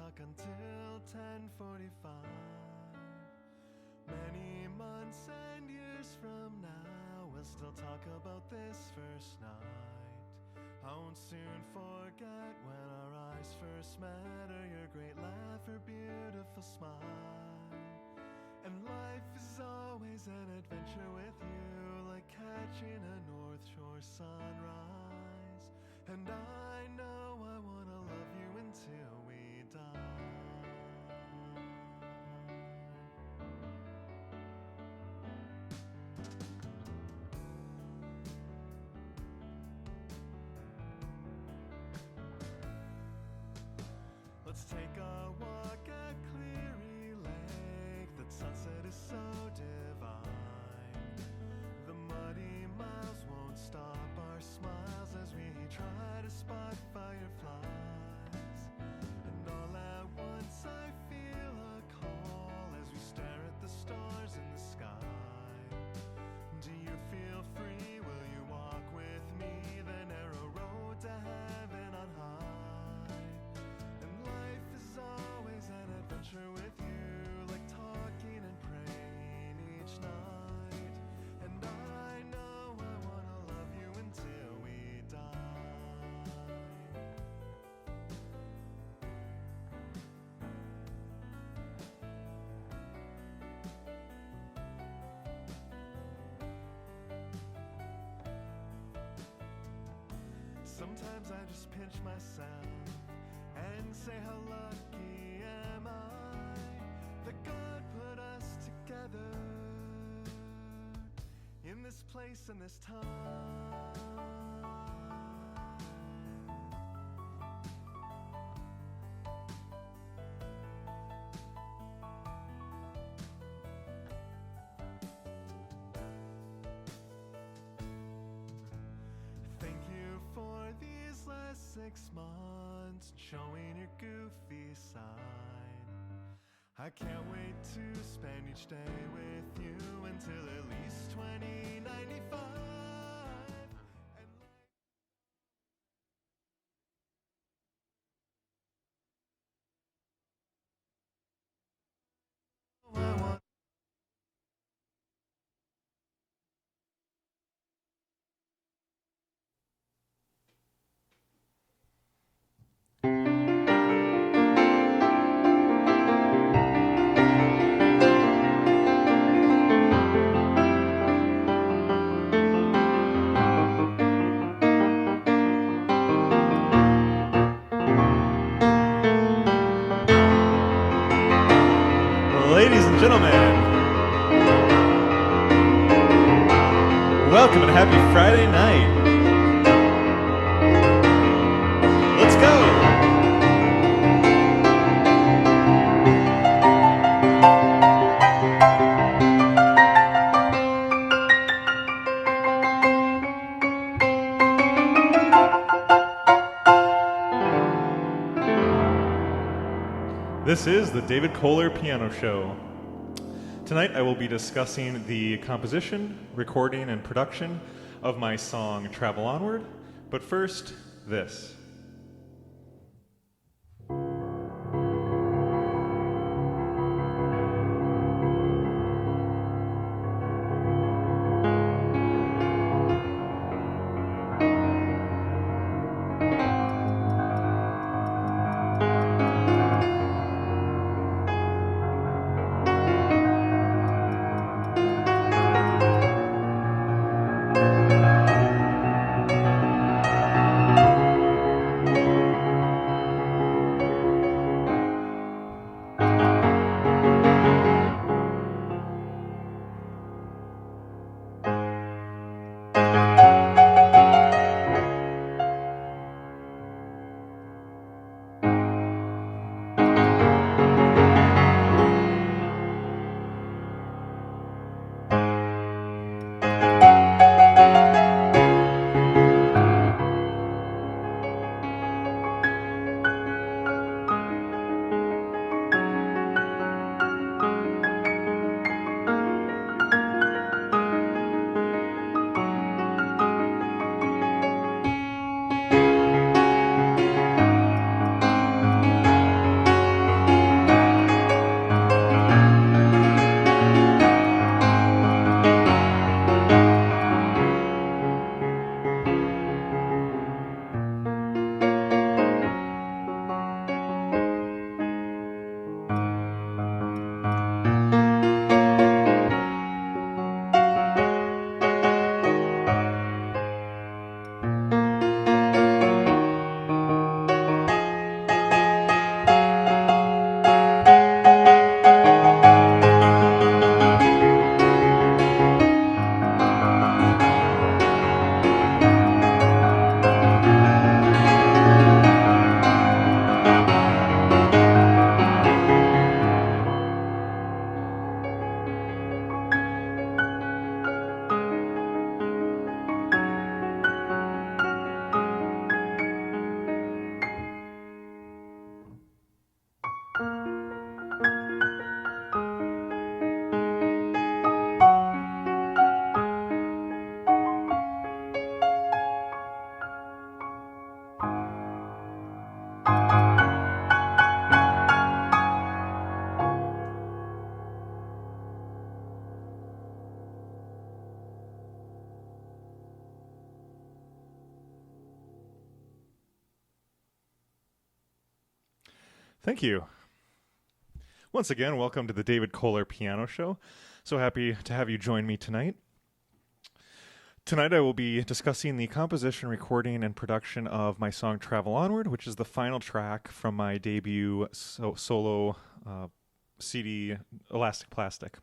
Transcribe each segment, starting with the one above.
talk until 10:45. Many months and years from now, we'll still talk about this first night. I won't soon forget when our eyes first met, or your great laugh or beautiful smile. And life is always an adventure with you, like catching a North Shore sunrise. And I know I wanna love you until we die. Let's take a walk at Cleary Lake. That sunset is so divine. The muddy miles won't stop our smiles as we try to spot fireflies. And all at once I feel a call as we stare at the stars in the sky. Do you feel free? Will you walk with me the narrow road to heaven on high? And life is always an adventure with you, like talking and praying each night. And I know I wanna love you until we die. Sometimes I just pinch myself and say how lucky am I that God put us together in this place and this time. Thank you for these last 6 months, showing your goofy side. I can't wait to spend each day with you until at least 2095. And I want Ladies and gentlemen, welcome and happy Friday night. Let's go. This is the David Kolar Piano Show. Tonight I will be discussing the composition, recording, and production of my song Travel Onward, but first, this. Thank you. Once again, welcome to the David Kolar Piano Show. So happy to have you join me tonight. Tonight I will be discussing the composition, recording, and production of my song Travel Onward, which is the final track from my debut solo CD, Elastic Plastic.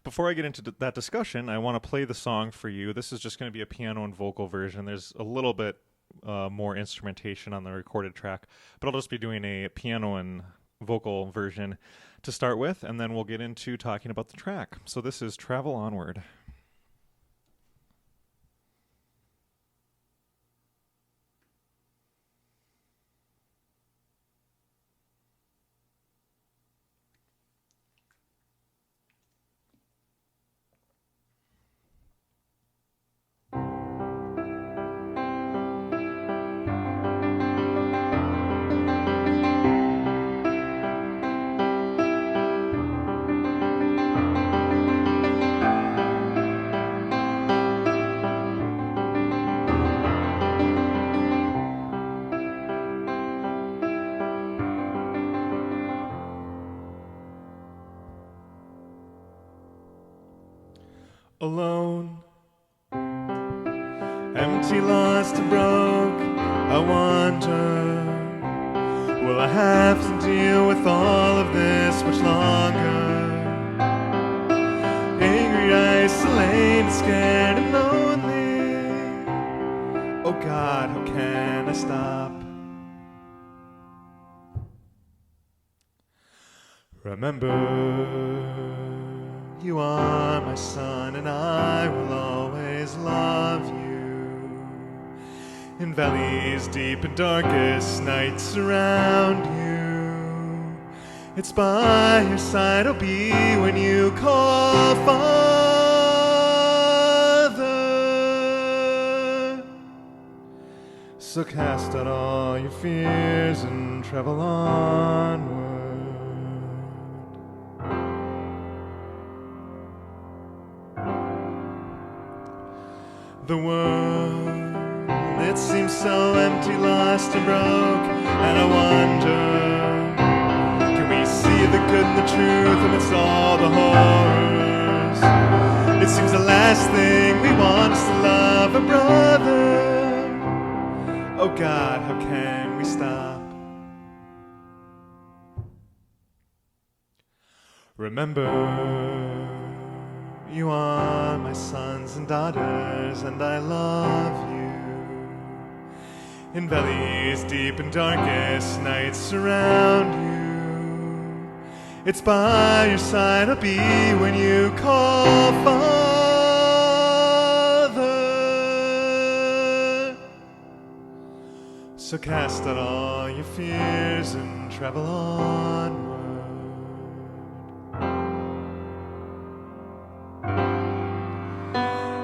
Before I get into that discussion, I want to play the song for you. This is just going to be a piano and vocal version. There's a little bit more instrumentation on the recorded track, but I'll just be doing a piano and vocal version to start with, and then we'll get into talking about the track. So this is Travel Onward. Alone, empty, lost and broke, I wonder, will I have to deal with all of this much longer? Angry, isolated, scared and lonely. Oh God, how can I stop? Remember, you are my sun, and I will always love you. In valleys deep and darkest nights surround you. It's by your side I'll be when you call, Father. So cast out all your fears and travel onward. The world, it seems so empty, lost and broke, and I wonder, can we see the good and the truth amidst all the horrors? It seems the last thing we want is to love a brother. Oh God, how can we stop? Remember, you are my sons and daughters, and I love you. In valleys deep and darkest nights surround you. It's by your side I'll be when you call, Father. So cast out all your fears and travel onward.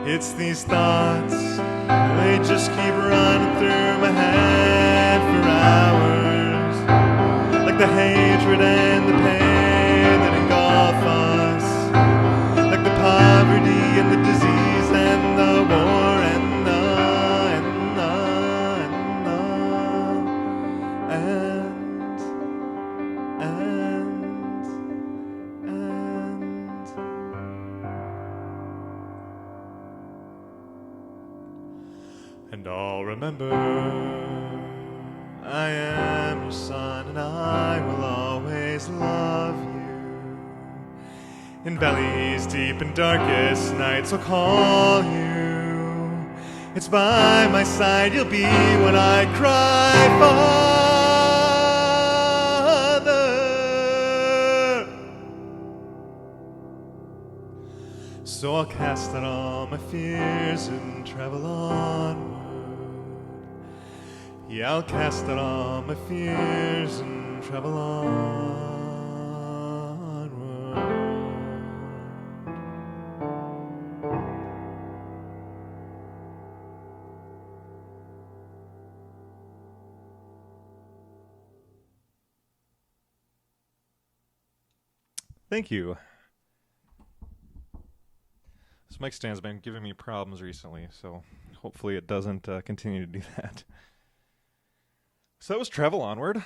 It's these thoughts, they just keep running through my head for hours, like the hatred and the pain that engulf us, like the poverty and the disease and the war and And I'll remember, I am your son, and I will always love you. In valleys deep and darkest nights I'll call you. It's by my side you'll be when I cry, Father. So I'll cast out all my fears and travel onward. Yeah, I'll cast out all my fears and travel onward. Thank you. This mic stand's been giving me problems recently, so hopefully it doesn't continue to do that. So that was Travel Onward.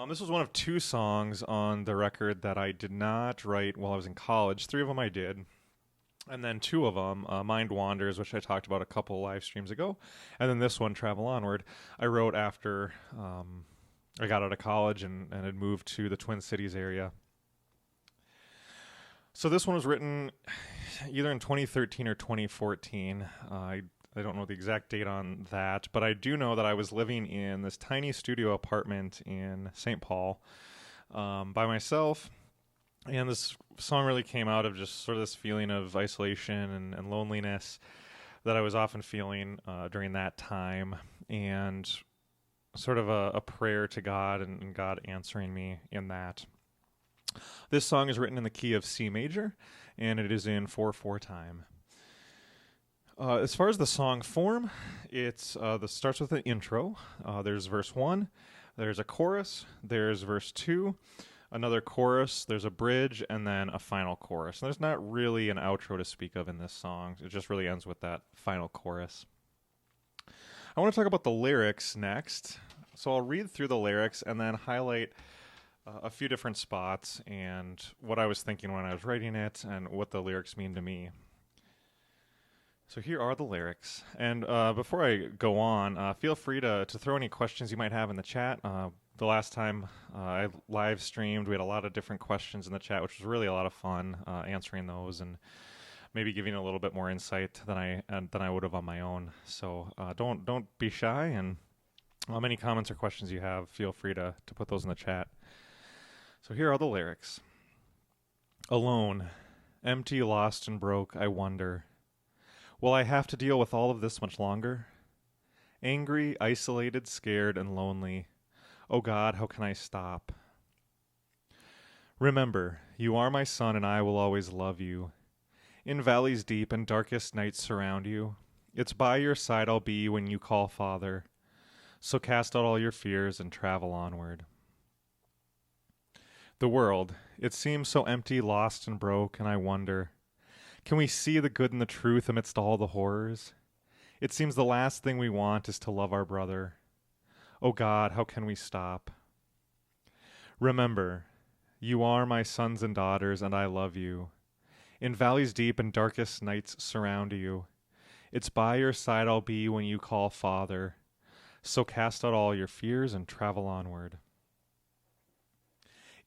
This was one of two songs on the record that I did not write while I was in college. Three of them I did. And then two of them, Mind Wanders, which I talked about a couple live streams ago. And then this one, Travel Onward, I wrote after I got out of college and had moved to the Twin Cities area. So this one was written either in 2013 or 2014. I don't know the exact date on that, but I do know that I was living in this tiny studio apartment in St. Paul by myself, and this song really came out of just sort of this feeling of isolation and loneliness that I was often feeling during that time, and sort of a prayer to God and God answering me in that. This song is written in the key of C major, and it is in 4/4 time. As far as the song form, it's starts with an intro. There's verse 1, there's a chorus, there's verse 2, another chorus, there's a bridge, and then a final chorus. And there's not really an outro to speak of in this song. It just really ends with that final chorus. I want to talk about the lyrics next. So I'll read through the lyrics and then highlight a few different spots and what I was thinking when I was writing it and what the lyrics mean to me. So here are the lyrics. And before I go on, feel free to throw any questions you might have in the chat. The last time I live streamed, we had a lot of different questions in the chat, which was really a lot of fun answering those and maybe giving a little bit more insight than I would have on my own. So don't be shy, and any comments or questions you have, feel free to put those in the chat. So here are the lyrics. Alone, empty, lost, and broke, I wonder. Will I have to deal with all of this much longer? Angry, isolated, scared, and lonely. Oh God, how can I stop? Remember, you are my son, and I will always love you. In valleys deep and darkest nights surround you. It's by your side I'll be when you call Father. So cast out all your fears and travel onward. The world, it seems so empty, lost, and broke, and I wonder, can we see the good and the truth amidst all the horrors? It seems the last thing we want is to love our brother. Oh God, how can we stop? Remember, you are my sons and daughters, and I love you. In valleys deep and darkest nights surround you. It's by your side I'll be when you call Father. So cast out all your fears and travel onward.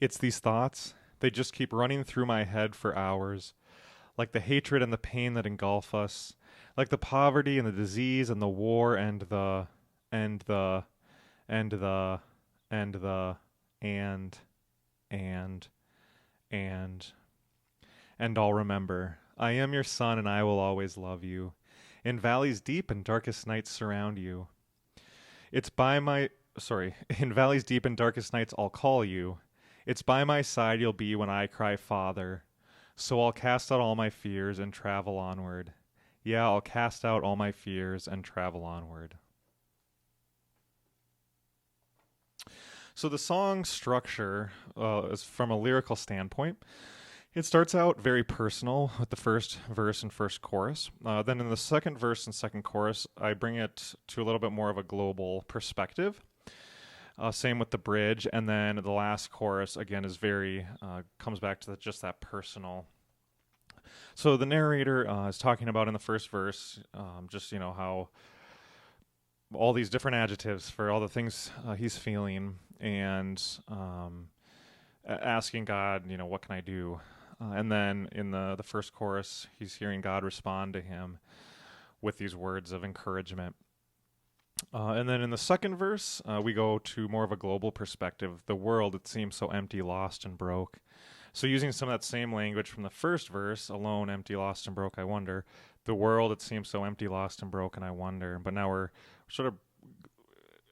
It's these thoughts, they just keep running through my head for hours, like the hatred and the pain that engulf us, like the poverty and the disease and the war and I'll remember, I am your son and I will always love you. In valleys deep and darkest nights surround you. In valleys deep and darkest nights I'll call you. It's by my side you'll be when I cry Father. So I'll cast out all my fears and travel onward. Yeah, I'll cast out all my fears and travel onward. So the song structure is from a lyrical standpoint. It starts out very personal with the first verse and first chorus. Then in the second verse and second chorus, I bring it to a little bit more of a global perspective. Same with the bridge, and then the last chorus again is very comes back to just that personal. So the narrator is talking about in the first verse, just how all these different adjectives for all the things he's feeling, and asking God, what can I do? And then in the first chorus, he's hearing God respond to him with these words of encouragement. And then in the second verse, we go to more of a global perspective. The world, it seems so empty, lost, and broke. So using some of that same language from the first verse, alone, empty, lost, and broke, I wonder. The world, it seems so empty, lost, and broken, I wonder. But now we're sort of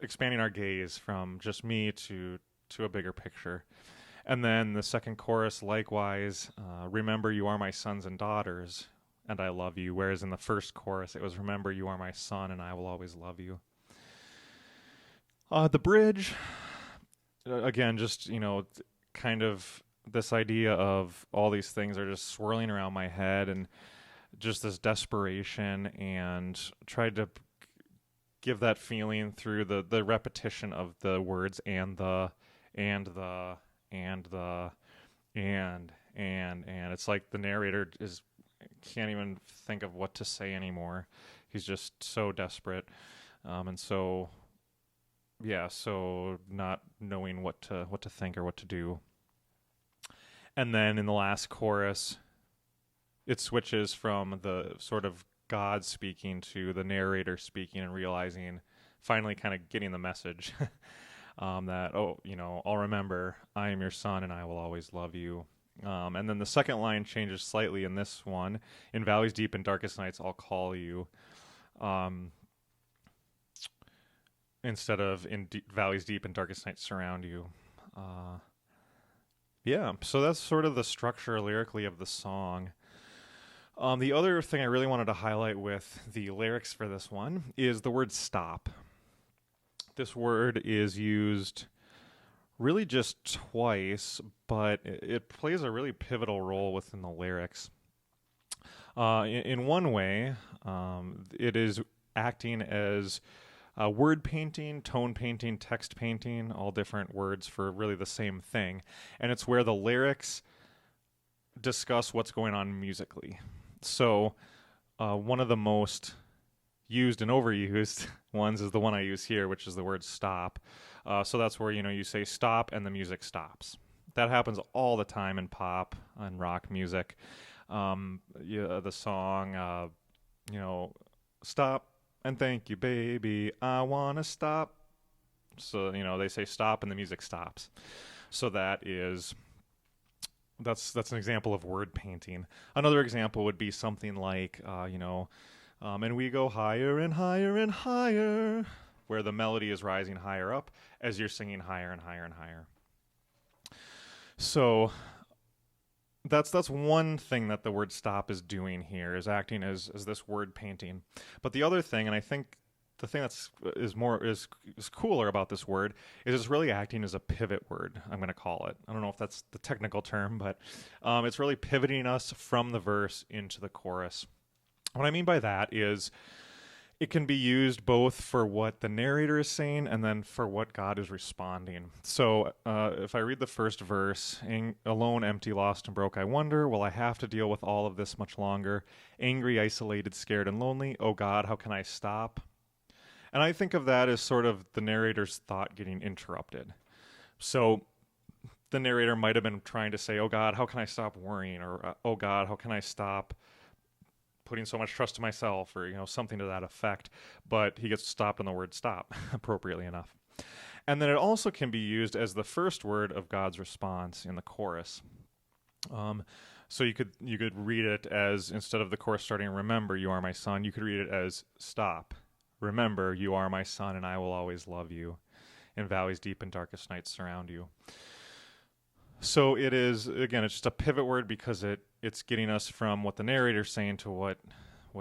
expanding our gaze from just me to a bigger picture. And then the second chorus, likewise, remember you are my sons and daughters, and I love you. Whereas in the first chorus, it was remember you are my son, and I will always love you. The bridge, again, just, kind of this idea of all these things are just swirling around my head, and just this desperation, and tried to give that feeling through the repetition of the words and the and the and the and it's like the narrator can't even think of what to say anymore. He's just so desperate, and so not knowing what to think or what to do. And then in the last chorus, it switches from the sort of God speaking to the narrator speaking and realizing, finally kind of getting the message that, I'll remember, I am your son and I will always love you. And then the second line changes slightly in this one. In valleys deep and darkest nights, I'll call you. Instead of in valleys deep and darkest nights surround you. So that's sort of the structure lyrically of the song. The other thing I really wanted to highlight with the lyrics for this one is the word stop. This word is used really just twice, but it plays a really pivotal role within the lyrics. In one way, it is acting as word painting, tone painting, text painting, all different words for really the same thing. And it's where the lyrics discuss what's going on musically. So one of the most used and overused ones is the one I use here, which is the word stop. So that's where, you say stop and the music stops. That happens all the time in pop and rock music. The song, stop and thank you, baby, I want to stop. So, they say stop and the music stops. So that's an example of word painting. Another example would be something like, and we go higher and higher and higher, where the melody is rising higher up as you're singing higher and higher and higher. So that's one thing that the word stop is doing here, is acting as this word painting. But the other thing, and I think the thing is cooler about this word, is it's really acting as a pivot word, I'm going to call it. I don't know if that's the technical term, but it's really pivoting us from the verse into the chorus. What I mean by that is it can be used both for what the narrator is saying and then for what God is responding. So if I read the first verse, alone, empty, lost, and broke, I wonder, will I have to deal with all of this much longer? Angry, isolated, scared, and lonely. Oh God, how can I stop? And I think of that as sort of the narrator's thought getting interrupted. So the narrator might have been trying to say, oh God, how can I stop worrying? Or, oh God, how can I stop putting so much trust in myself, or something to that effect, but he gets stopped on the word stop, appropriately enough. And then it also can be used as the first word of God's response in the chorus. So you could read it as, instead of the chorus starting, remember, you are my son, you could read it as stop, remember, you are my son, and I will always love you. In valleys deep and darkest nights surround you. So it is, again, it's just a pivot word because it's getting us from what the narrator's saying to what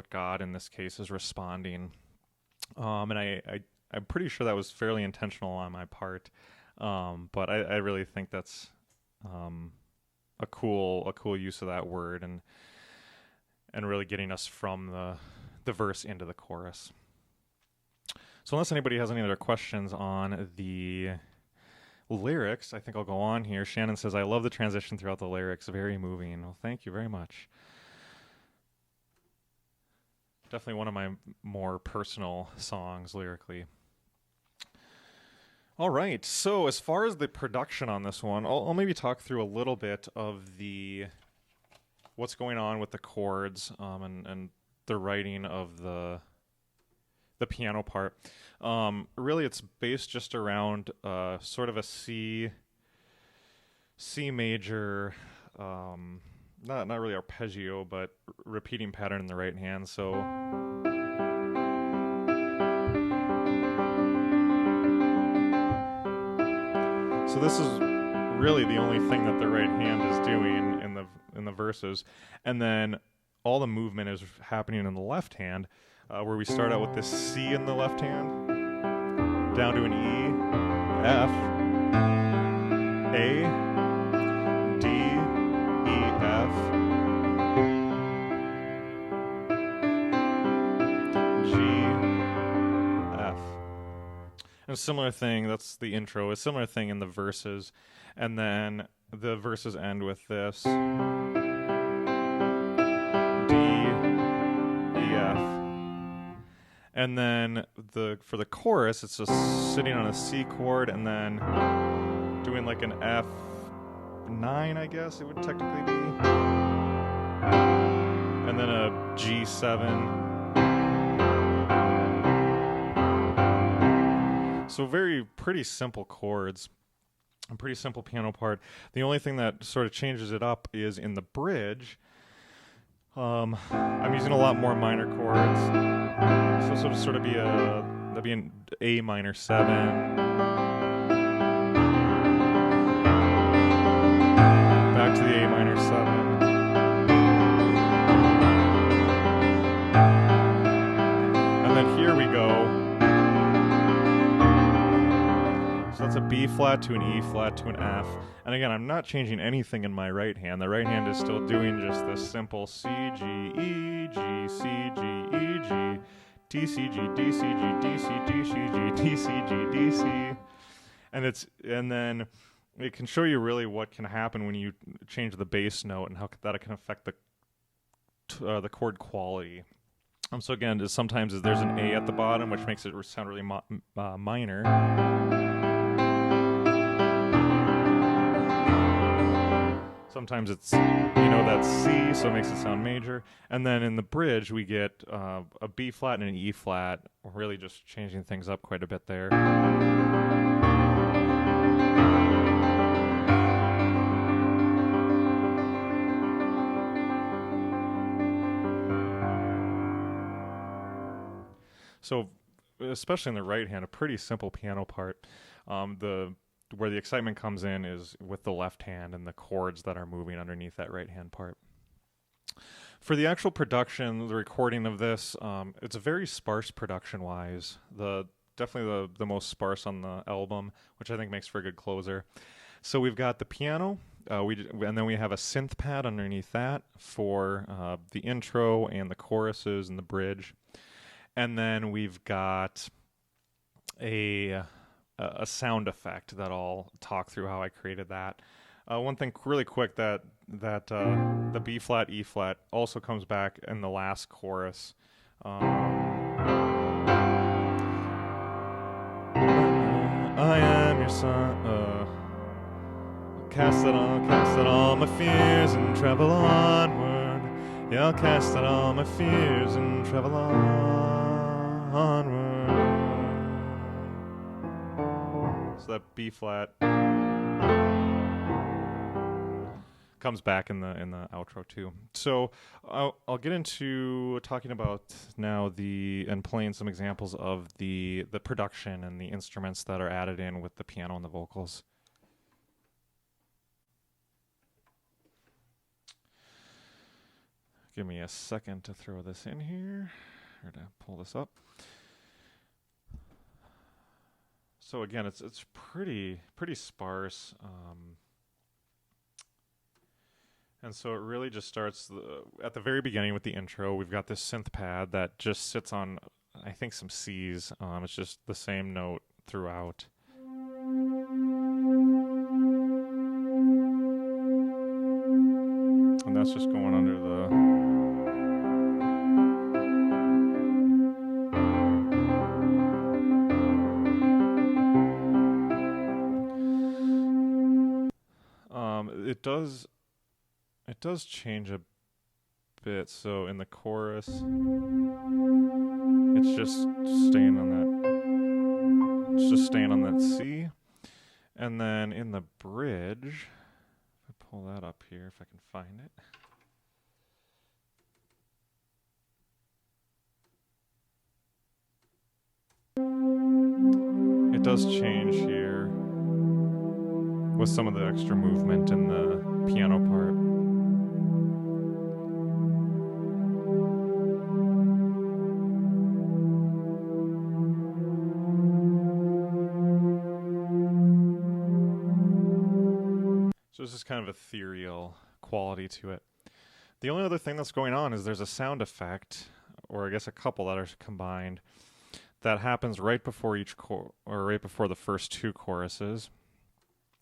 God, in this case, is responding. And I'm pretty sure that was fairly intentional on my part. But I really think that's a cool use of that word and really getting us from the verse into the chorus. So unless anybody has any other questions on the lyrics, I think I'll go on here. Shannon says, I love the transition throughout the lyrics. Very moving. Well, thank you very much. Definitely one of my more personal songs lyrically. All right. So as far as the production on this one, I'll maybe talk through a little bit of what's going on with the chords and the writing of the piano part. Really, it's based just around sort of a C major, not really arpeggio, but repeating pattern in the right hand. So this is really the only thing that the right hand is doing in the verses, and then all the movement is happening in the left hand. Where we start out with this C in the left hand, down to an E, F, A, D, E, F, G, F. And similar thing. That's the intro. A similar thing in the verses, and then the verses end with this D, E, F, and then for the chorus, it's just sitting on a C chord and then doing like an F9, I guess it would technically be, and then a G7. So pretty simple chords, a pretty simple piano part. The only thing that sort of changes it up is in the bridge. I'm using a lot more minor chords. So this will sort of be that'd be an A minor 7. Back to the A minor 7. And then here we go. So that's a B flat to an E flat to an F. And again, I'm not changing anything in my right hand. The right hand is still doing just this simple C, G, E, G, C, G, E, G, D, C, G, D, C, G, D, C, D, C, G, D, C, G, D, C. And then it can show you really what can happen when you change the bass note and how that can affect the chord quality. So again, sometimes there's an A at the bottom, which makes it sound really minor. Sometimes it's, that's C, so it makes it sound major. And then in the bridge, we get a B flat and an E flat, really just changing things up quite a bit there. So, especially in the right hand, a pretty simple piano part. Where the excitement comes in is with the left hand and the chords that are moving underneath that right hand part. For the actual production, the recording of this, it's a very sparse production-wise. Definitely the most sparse on the album, which I think makes for a good closer. So we've got the piano, and then we have a synth pad underneath that for the intro and the choruses and the bridge. And then we've got a sound effect that I'll talk through how I created that. One thing really quick that the B flat, E flat also comes back in the last chorus. I am your son. Cast out all my fears and travel onward. Yeah, I'll cast out all my fears and travel onward. So that B flat comes back in the outro too. So I'll get into talking about now and playing some examples of the production and the instruments that are added in with the piano and the vocals. Give me a second to throw this in here, or to pull this up. So again, it's pretty sparse, and so it really just starts at the very beginning with the intro. We've got this synth pad that just sits on, I think, some C's. It's just the same note throughout. And that's just going under the... It does change a bit. So in the chorus, it's just staying on that C. And then in the bridge, if I pull that up here, if I can find it. It does change here with some of the extra movement in the piano part. So this is kind of ethereal quality to it. The only other thing that's going on is there's a sound effect, or I guess a couple that are combined. that happens right before or right before the first two choruses.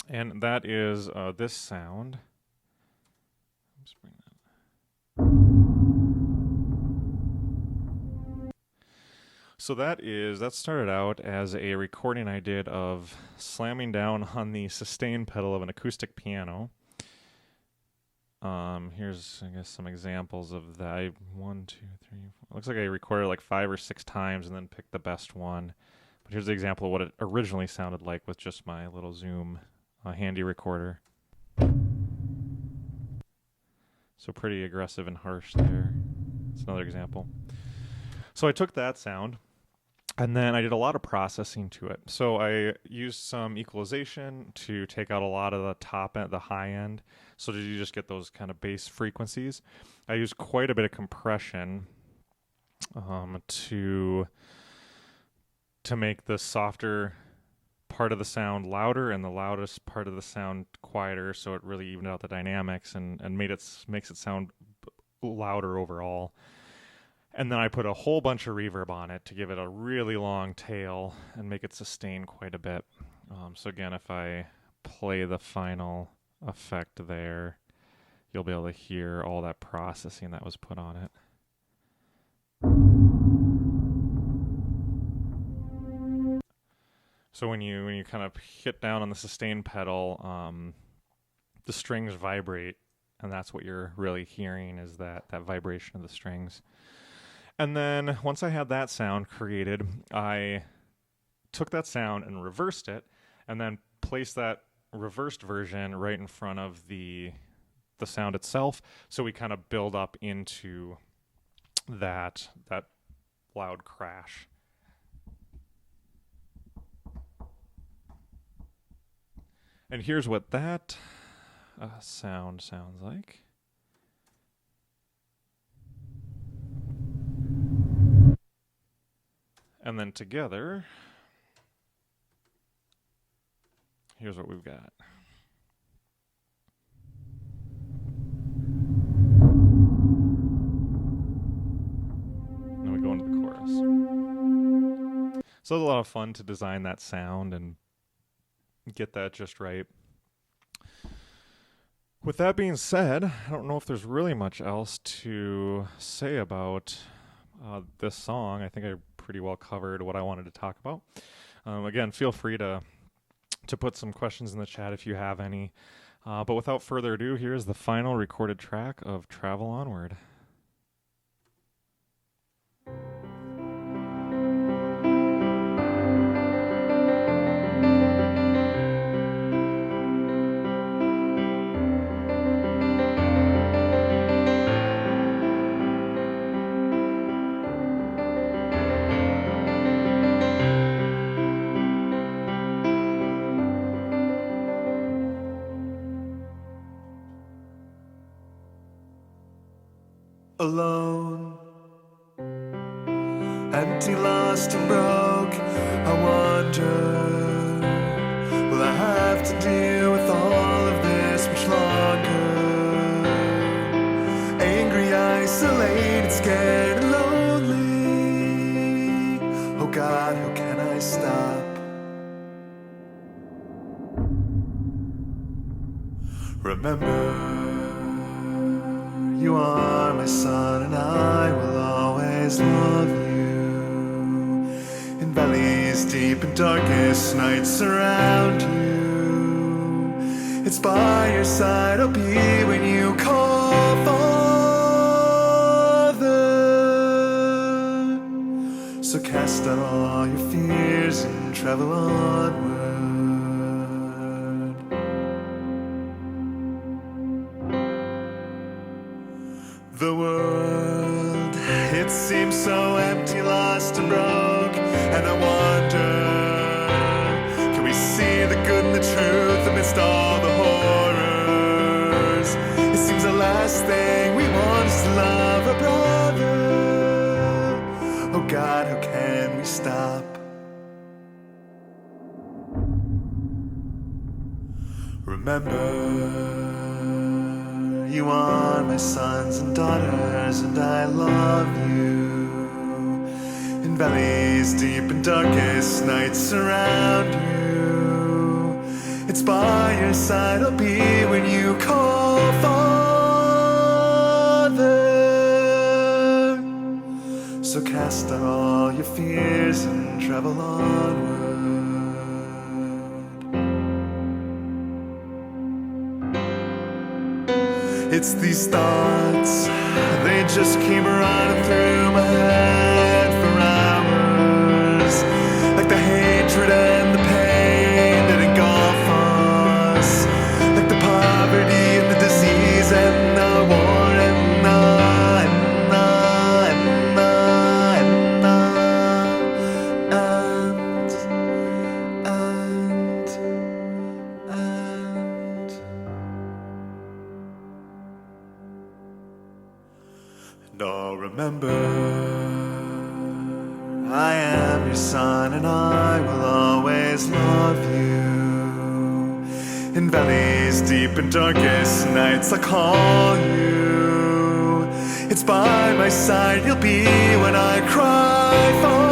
And that is this sound. Let's bring that. So that started out as a recording I did of slamming down on the sustain pedal of an acoustic piano. Here's, I guess, some examples of that. 1, 2, 3, 4. Looks like I recorded like 5 or 6 times and then picked the best one. But here's the example of what it originally sounded like with just my little Zoom handy recorder. So pretty aggressive and harsh there. That's another example. So I took that sound, and then I did a lot of processing to it. So I used some equalization to take out a lot of the top end, the high end. So did you just get those kind of bass frequencies? I used quite a bit of compression to make the softer part of the sound louder and the loudest part of the sound quieter, so it really evened out the dynamics and makes it sound louder overall. And then I put a whole bunch of reverb on it to give it a really long tail and make it sustain quite a bit. So again, if I play the final effect there, you'll be able to hear all that processing that was put on it. So when you kind of hit down on the sustain pedal, the strings vibrate, and that's what you're really hearing is that vibration of the strings. And then once I had that sound created, I took that sound and reversed it, and then placed that reversed version right in front of the sound itself, so we kind of build up into that loud crash. And here's what that sound sounds like. And then together, here's what we've got. Then we go into the chorus. So it was a lot of fun to design that sound and get that just right. With that being said, I don't know if there's really much else to say about this song. I think I pretty well covered what I wanted to talk about. Again, feel free to put some questions in the chat if you have any. But without further ado, here's the final recorded track of Travel Onward. Alone, empty, lost and broke, I wonder, will I have to deal with all of this much longer? Angry, isolated, scared and lonely. Oh God, how can I stop? Remember, you are my sun and I will always love you. In valleys deep and darkest nights surround you. It's by your side I'll be when you call, Father. So cast out all your fears and travel onward. The world, it seems so empty, lost and broke, and I wonder, can we see the good and the truth amidst all the horrors? It seems the last thing we want is to love a brother. Oh God, how can we stop? Remember, you are my sons and daughters, and I love you. In In valleys deep and darkest nights surround you. It's by your side I'll be when you call, Father. So cast out all your fears and travel onward. It's these thoughts, they just keep running through my head for hours, like the hatred and the pain that engulf us, like the poverty and the disease and the war and oh, remember, I am your son and I will always love you. In valleys deep and darkest nights I'll call you. It's by my side you'll be when I cry, Father.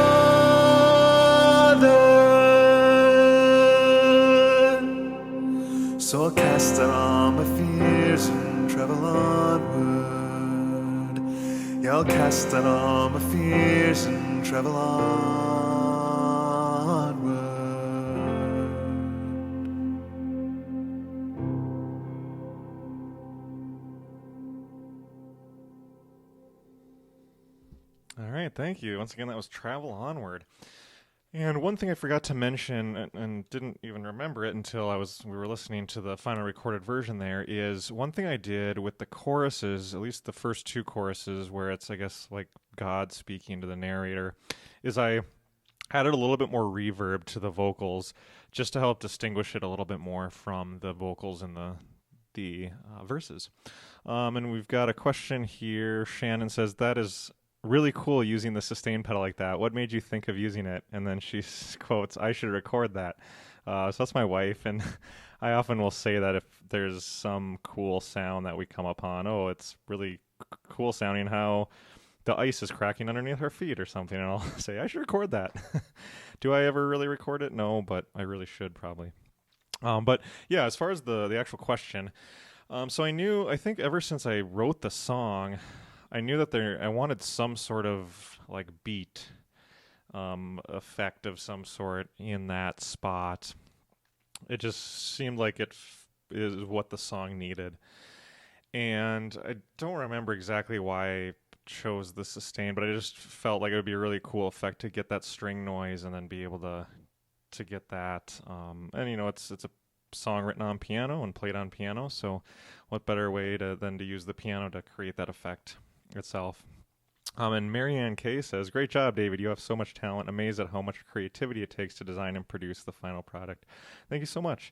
So I'll cast out all my fears and travel onward. Yeah, I'll cast out all my fears and travel onward. All right, thank you. Once again, that was Travel Onward. And one thing I forgot to mention and didn't even remember it until we were listening to the final recorded version there is one thing I did with the choruses, at least the first two choruses where it's, I guess, like God speaking to the narrator, is I added a little bit more reverb to the vocals just to help distinguish it a little bit more from the vocals in the verses. And we've got a question here. Shannon says, that is really cool using the sustain pedal like that. What made you think of using it? And then she quotes, I should record that. So that's my wife, and I often will say that if there's some cool sound that we come upon, oh, it's really cool sounding how the ice is cracking underneath our feet or something, and I'll say, I should record that. Do I ever really record it? No, but I really should probably. But yeah, as far as the actual question, so I think ever since I wrote the song, I knew that I wanted some sort of like beat effect of some sort in that spot. It just seemed like it is what the song needed. And I don't remember exactly why I chose the sustain, but I just felt like it would be a really cool effect to get that string noise and then be able to get that. And you know, it's a song written on piano and played on piano, so what better way than to use the piano to create that effect itself. And Marianne K says, great job, David. You have so much talent. Amazed at how much creativity it takes to design and produce the final product. Thank you so much.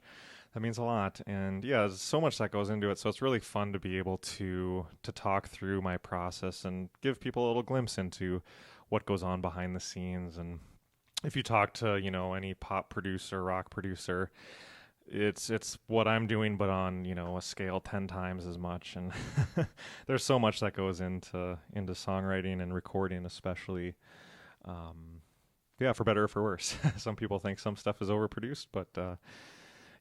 That means a lot. And yeah, there's so much that goes into it. So it's really fun to be able to talk through my process and give people a little glimpse into what goes on behind the scenes. And if you talk to, you know, any pop producer, rock producer, it's what I'm doing, but on, you know, a scale 10 times as much. And there's so much that goes into songwriting and recording, especially. Yeah, for better or for worse. Some people think some stuff is overproduced, but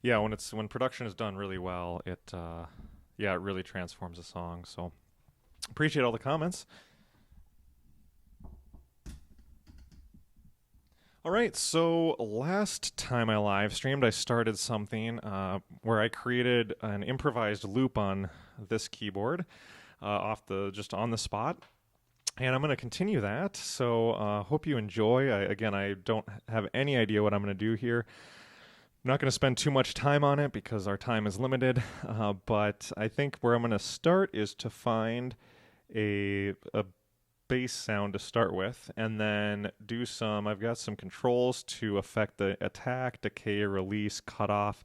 yeah, when production is done really well, it really transforms a song. So appreciate all the comments. All right, so last time I live streamed, I started something where I created an improvised loop on this keyboard just on the spot. And I'm going to continue that, so hope you enjoy. I don't have any idea what I'm going to do here. I'm not going to spend too much time on it because our time is limited, but I think where I'm going to start is to find a bass sound to start with, and then I've got some controls to affect the attack, decay, release, cutoff,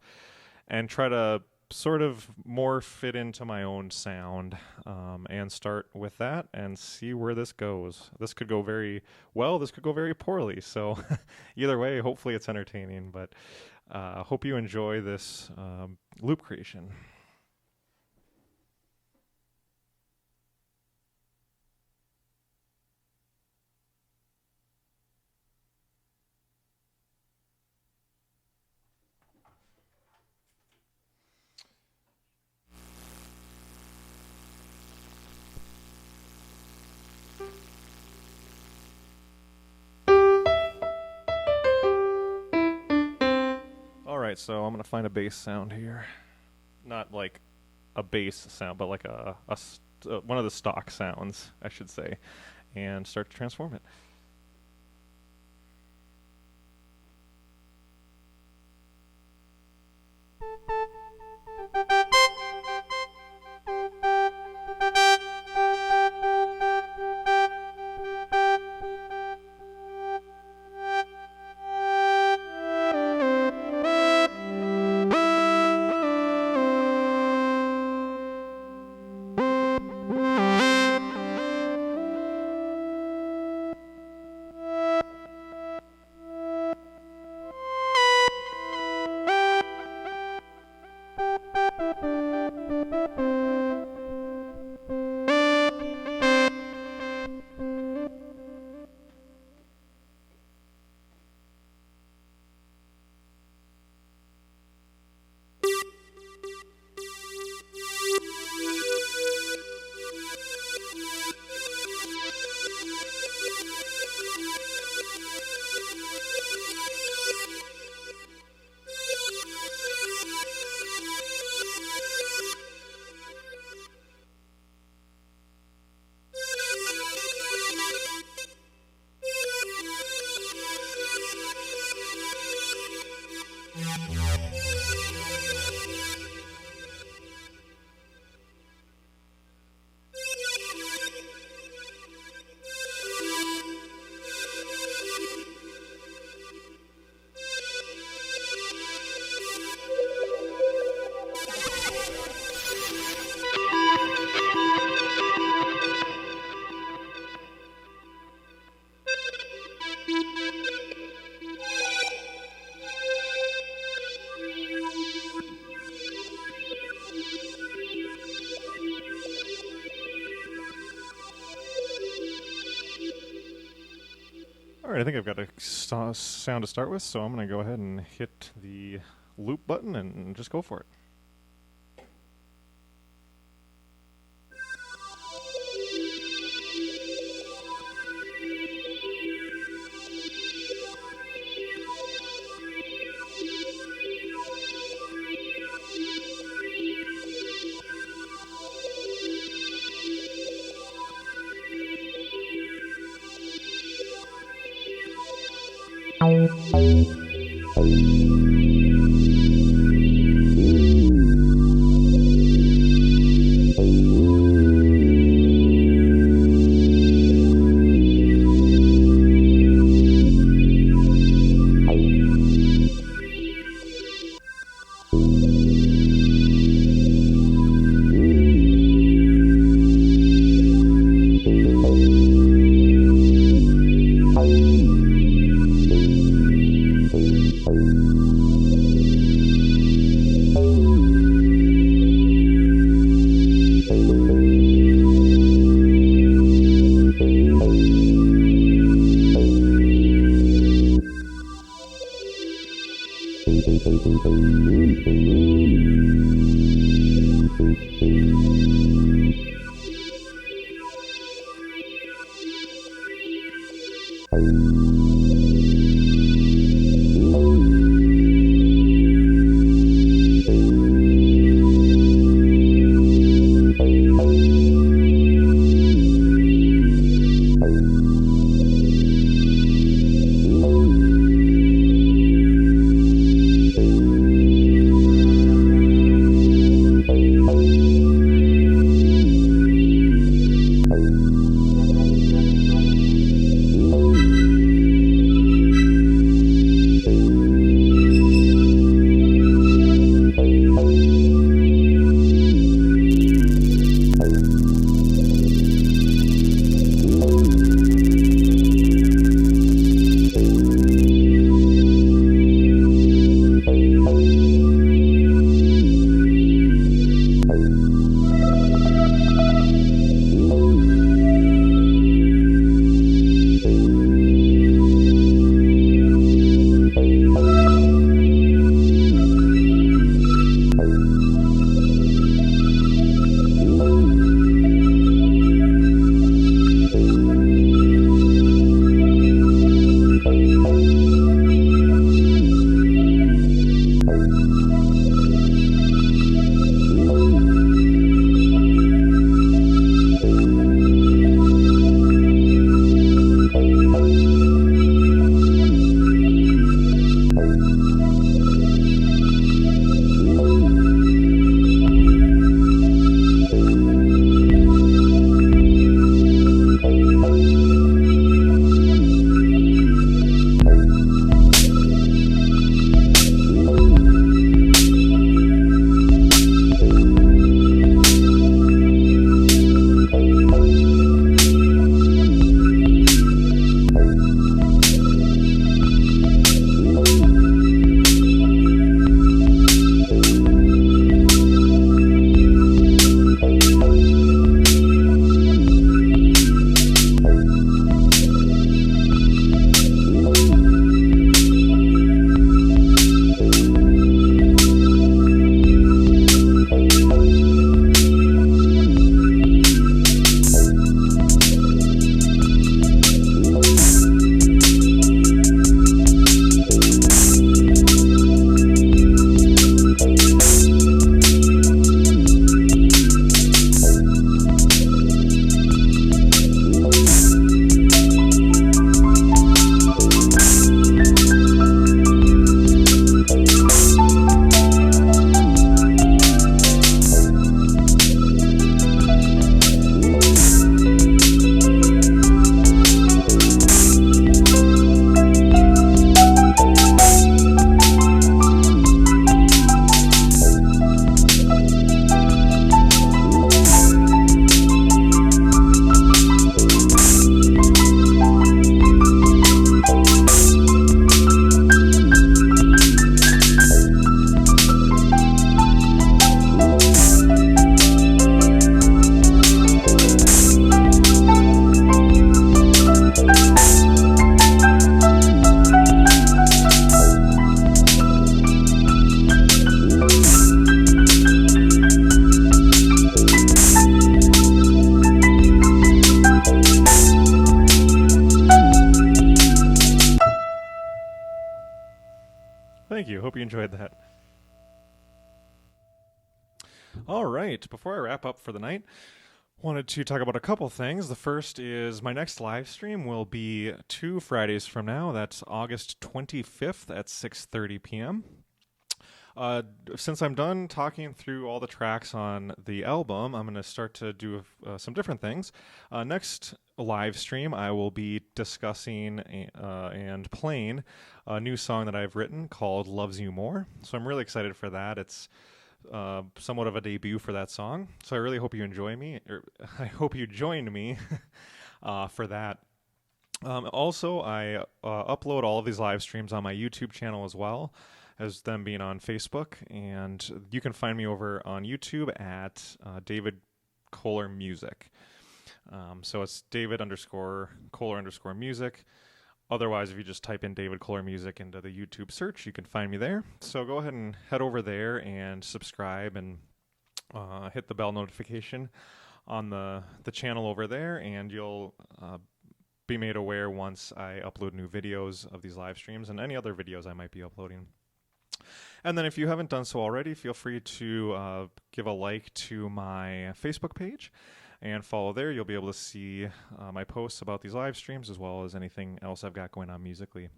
and try to sort of more fit into my own sound, and start with that and see where this goes. This could go very well, this could go very poorly, so either way, hopefully it's entertaining, but hope you enjoy this loop creation. right, so I'm going to find a bass sound here. Not like a bass sound, but like one of the stock sounds, I should say, and start to transform it. Alright, I think I've got a sound to start with, so I'm going to go ahead and hit the loop button and just go for it. enjoyed that. All right, before I wrap up for the night, wanted to talk about a couple things. The first is my next live stream will be 2 Fridays from now. That's August 25th at 6:30 p.m. Since I'm done talking through all the tracks on the album, I'm going to start to do some different things. Next live stream, I will be discussing and playing a new song that I've written called Loves You More. So I'm really excited for that. It's somewhat of a debut for that song. So I really hope you enjoy me, or I hope you join me for that. Also, I upload all of these live streams on my YouTube channel as well as them being on Facebook, and you can find me over on YouTube at David Kolar Music. So it's David_Kolar_music. Otherwise, if you just type in David Kolar Music into the YouTube search, you can find me there. So go ahead and head over there and subscribe and hit the bell notification on the channel over there, and you'll be made aware once I upload new videos of these live streams and any other videos I might be uploading. And then if you haven't done so already, feel free to give a like to my Facebook page and follow there. You'll be able to see my posts about these live streams as well as anything else I've got going on musically.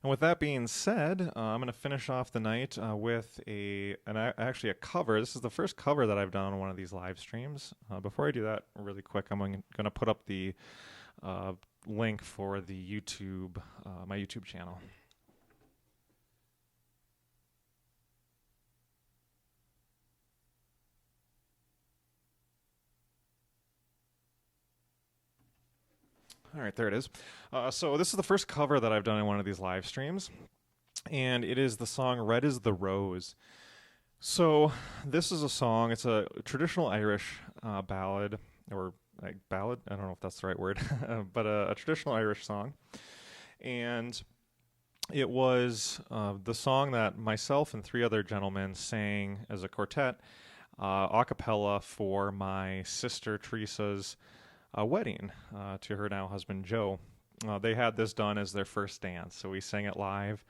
And with that being said, I'm going to finish off the night with actually a cover. This is the first cover that I've done on one of these live streams. Before I do that, really quick, I'm going to put up the link for the YouTube, my YouTube channel. All right, there it is. So this is the first cover that I've done in one of these live streams, and it is the song Red is the Rose. So this is a song, it's a traditional Irish ballad, or ballad, I don't know if that's the right word, but a traditional Irish song. And it was the song that myself and 3 other gentlemen sang as a quartet a cappella for my sister Teresa's wedding to her now husband Joe. They had this done as their first dance, so we sang it live.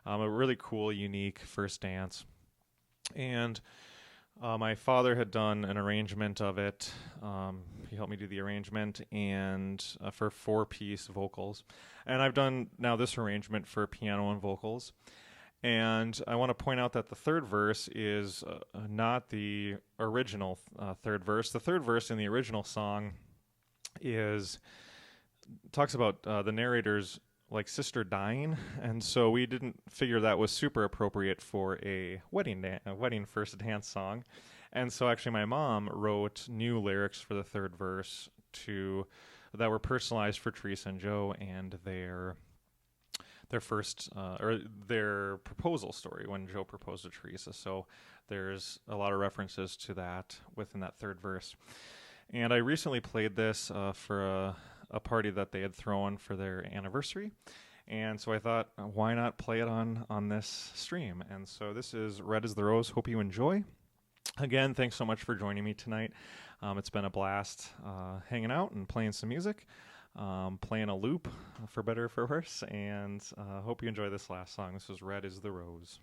A really cool, unique first dance. And my father had done an arrangement of it. He helped me do the arrangement and for 4-piece vocals. And I've done now this arrangement for piano and vocals. And I want to point out that the third verse is not the original third verse. The third verse in the original song talks about the narrator's sister dying, and so we didn't figure that was super appropriate for a wedding first dance song. And so actually my mom wrote new lyrics for the third verse that were personalized for Teresa and Joe and their first or their proposal story when Joe proposed to Teresa. So there's a lot of references to that within that third verse. And I recently played this for a party that they had thrown for their anniversary. And so I thought, why not play it on this stream? And so this is Red is the Rose. Hope you enjoy. Again, thanks so much for joining me tonight. It's been a blast hanging out and playing some music, playing a loop for better or for worse. And hope you enjoy this last song. This is Red is the Rose.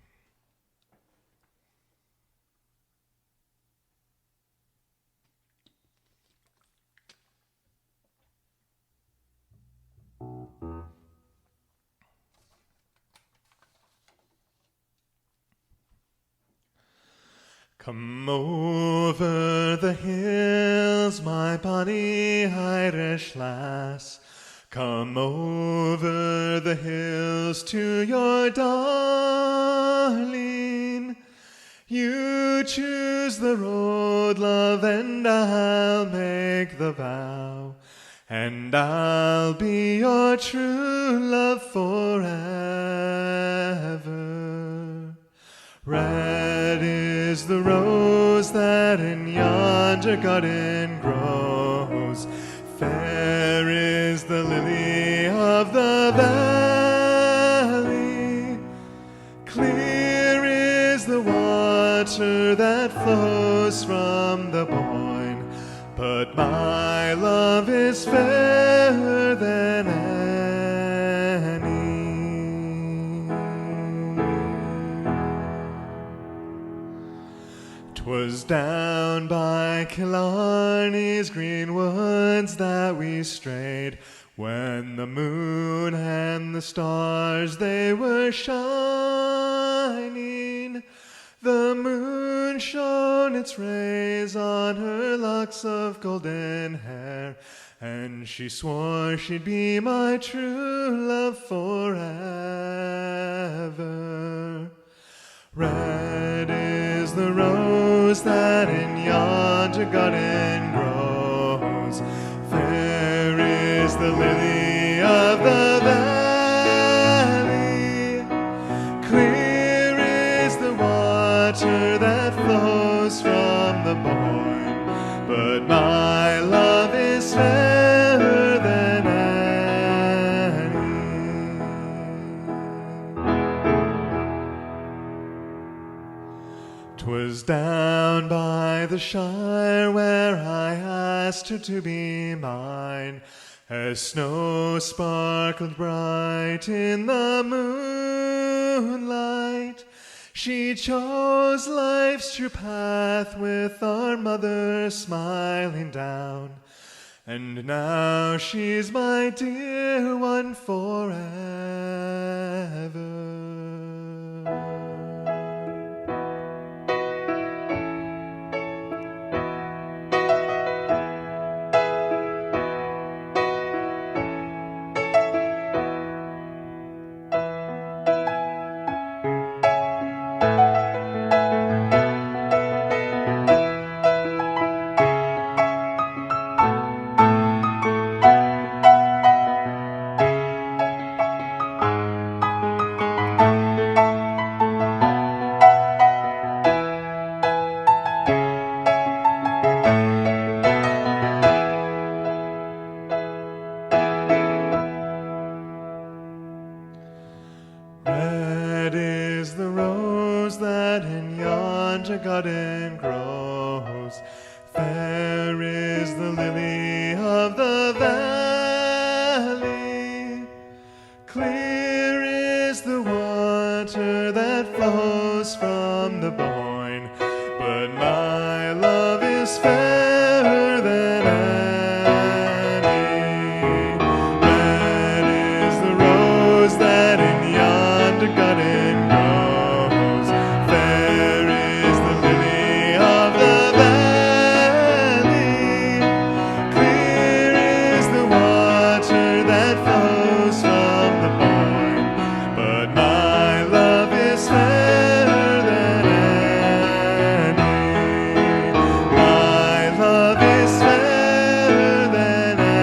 Come over the hills, my bonny Irish lass. Come over the hills to your darling. You choose the road, love, and I'll make the vow. And I'll be your true love forever. Red is the rose that in yonder garden grows. Fair is the lily of the valley. Clear is the water that flows from the Boyne. But my love is fairer than any. 'Twas down by Killarney's green woods that we strayed, when the moon and the stars they were shining. The moon shone its rays on her locks of golden hair, and she swore she'd be my true love forever. Red is the rose that in yonder garden grows. Fair is the lily of the valley. Clear is the water that flows from the bourne. But my love is fairer than any. 'Twas down by the Shire where I asked her to be mine, as snow sparkled bright in the moonlight. She chose life's true path with our mother smiling down, and now she's my dear one forever. Red is the rose that in yonder garden grows. Fair is the lily of the valley. Clear is the water that flows from the bourne. But my love is fairer than any. Red is the rose that in yonder garden grows. Fair is the lily of the valley. Clear is the water that flows from the bourne. But my love is fairer than any. My love is fairer than any.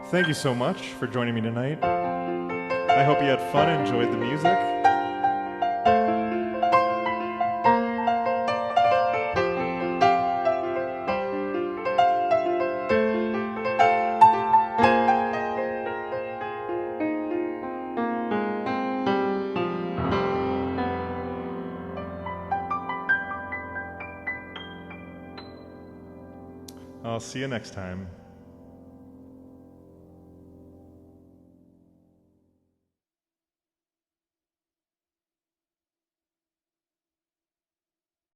Thank you so much for joining me tonight. I hope you had fun and enjoyed the music. I'll see you next time.